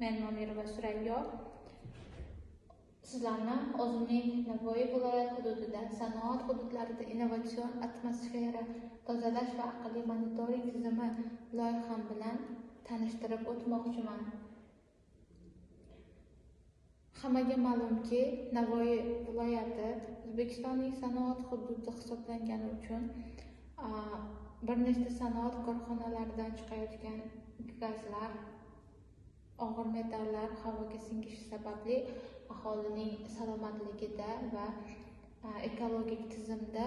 Men Momirova Surayyo. Sizlarni o'zimning Navoiy viloyat hududida, sanoat hududlarida innovatsion atmosfera tozalash va aqlli monitoring tizimi loyiham bilan tanishtirib o'tmoqchiman. Hammaga ma'lumki, Navoiy viloyati O'zbekistonning sanoat hududi hisoblangani uchun bir nechta sanoat korxonalaridan chiqayotgan gazlar, og'ir metallar havoga singishi sababli aholining salomatligida va ekologik tizimda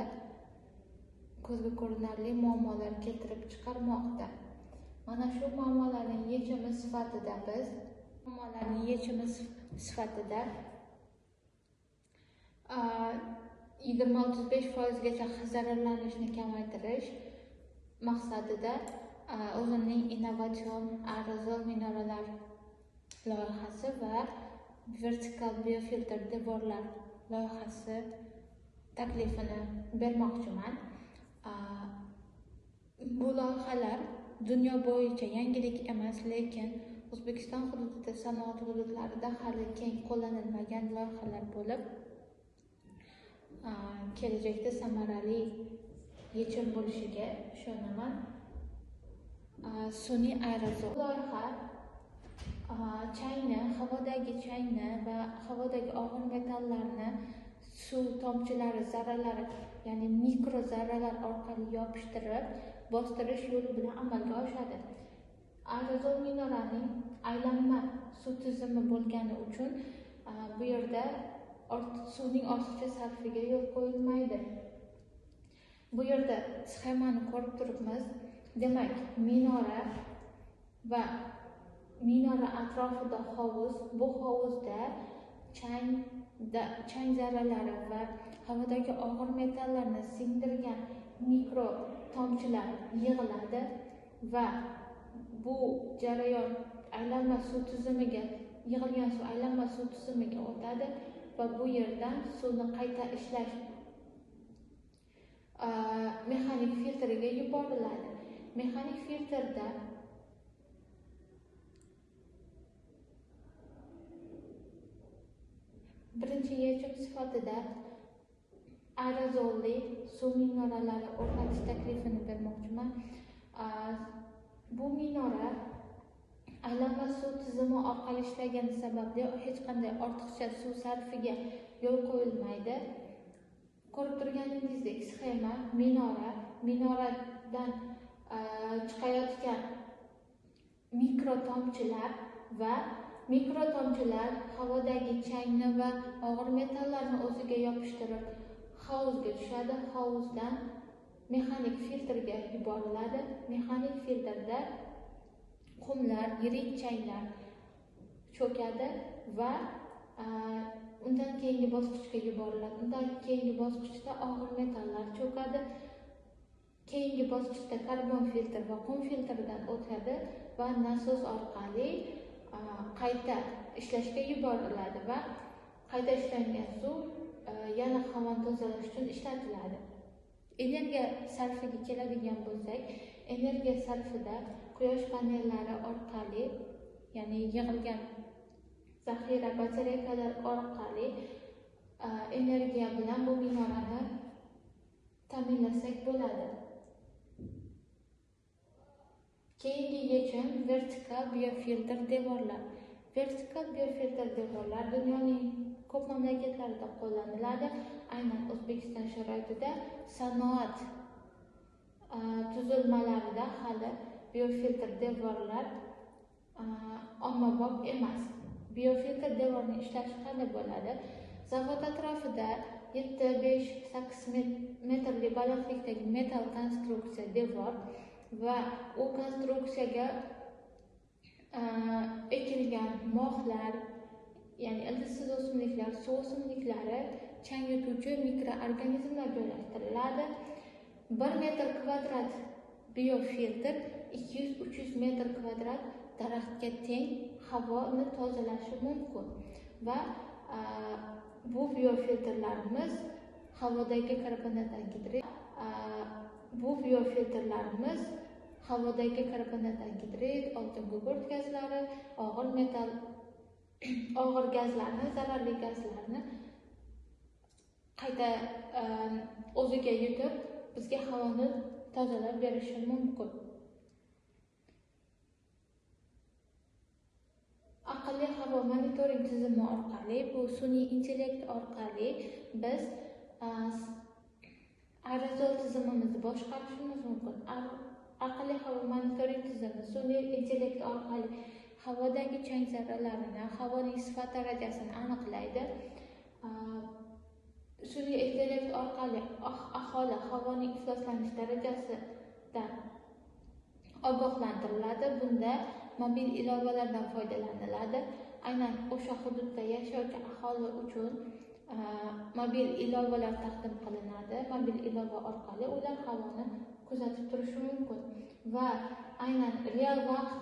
ko'zga ko'rinarli muammolar keltirib chiqarmoqda. Mana shu muammolarning yechimi sifatida 20-35% gacha zararlanishni kamaytirish maqsadida o'zimning innovatsion aerozol minoralar loyihasi va vertikal biofiltr devorlar loyihasi taklifini bermoqchiman. Bu loyihalar dunyo bo'yicha yangilik emas, lekin O'zbekiston hududida, sanoat hududlarida hali keng qo'llanilmagan loyihalar bo'lib, kelajakda samarali yechim bo'lishiga ishonaman. Sun'iy aerozol loyiha havodagi changni va havodagi og'ir metallarni suv tomchilari, zarralari, ya'ni mikro zarralar orqali yopishtirib, bostirish yo'li bilan amalga oshadi. Aerozol minoraning aylanma suv tizimi bo'lgani uchun bu yerda suvning ortiqcha sarfiga yo'l qo'yilmaydi. Bu yerda sxemani ko'rib turibmiz. Demak, minora va minora atrofida hovuz, bu hovuzda chang zarralari va havodagi og'ir metallarni singdirgan mikro tomchilar yig'iladi va bu jarayon aylanma suv tizimiga, yig'ilgan suv aylanma suv tizimiga o'tadi va bu yerdan suvni qayta ishlash mexanik filtriga yuboriladi. Mexanik filtrda birinchi yechim sifatida aerozolli suv minoralari o'rnatish taklifini bermoqchiman. Bu minora aylanma suv tizimi orqali ishlagani sababli hech qanday ortiqcha suv sarfiga yo'l qo'yilmaydi. Ko'rib turganingizdek, sxema minoradan chiqayotgan mikro tomchilar havodagi changni va og'ir metallarni o'ziga yopishtirib hovuzga tushadi. Hovuzdan mexanik filtrga yuboriladi. Mexanik filtrda qumlar, yirik changlar cho'kadi va undan keyingi bosqichga yuboriladi. Undan keyingi bosqichda og'ir metallar cho'kadi. Keyingi bosqichda karbon filtr va qum filtrdan o'tadi va nasos orqali qayta ishlashga yuboriladi va qayta ishlangan suv yana havoni tozalash uchun ishlatiladi. Energiya sarfiga keladigan bo'lsak, energiya sarfida quyosh panellari orqali, ya'ni yig'ilgan zaxira batareykalar orqali energiya bilan bu minorani ta'minlasak bo'ladi. Keyingi yechim vertikal biofiltr devorlar. Vertikal biofiltr devorlar dunyoning ko'p mamlakatlarida qo'llaniladi. Aynan O'zbekiston sharoitida sanoat tuzilmalarida hali biofiltr devorlar ommabop emas. Biofiltr devorning ishlashi qanday bo'ladi? Zavod atrofida 7-5-8 metrli balandlikdagi metal konstruksiya devor va u konstruksiyaga ekilgan moxlar, ya'ni ildizsiz o'simliklar, suv o'simliklari, chang yutuvchi mikroorganizmlar joylashtiriladi. 1 metr kvadrat biofiltr 200-300 metr kvadrat daraxtga teng havoni tozalashi mumkin va bu biofiltrlarimiz havodagi karbonat angidrid havodagi karbonat angidrid, oltin gugurt gazlari, og'ir metal, og'ir gazlarni, zararli gazlarni qayta o'ziga yutib, bizga havoni tozalab berishi mumkin. Aqlli havo monitoring tizimi orqali, bu sun'iy intellekt orqali biz aerozol tizimimizni boshqarishimiz mumkin. Aqlli havo monitoring tizimi sun'iy intellekt orqali havodagi chang zarralarini, havoning sifat darajasini aniqlaydi. Sun'iy intellekt orqali aholi havoning ifloslanish darajasidan ogohlantiriladi. Bunda mobil ilovalardan foydalaniladi. Aynan o'sha hududda yashovchi aholi uchun mobil ilovalar taqdim qilinadi. Mobil ilova orqali ular havoni kuzatib turishi mumkin va aynan real vaqt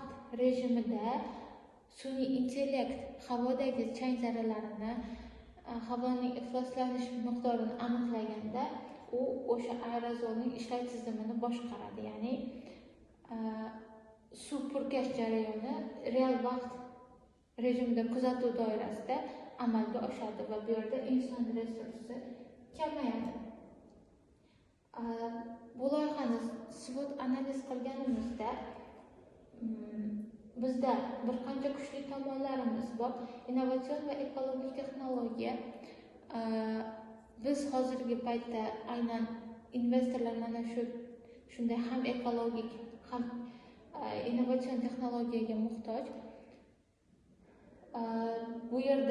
rejimida sun'iy intellekt havodagi chang zarralarini, havoning ifloslanish miqdorini aniqlaganda u o'sha aerozolning ishlash tizimini boshqaradi. Ya'ni suv purkash jarayoni real vaqt rejimida kuzatuv doirasida amalga oshadi va bu yerda inson resursi kamayadi. Bu loyihani SWOT analiz qilganimizda bizda bir qancha kuchli tomonlarimiz bor. Innovatsion va ekologik texnologiya. Biz hozirgi paytda aynan investorlar mana shunday ham ekologik, ham innovatsion texnologiyaga muhtoj. Bu yerda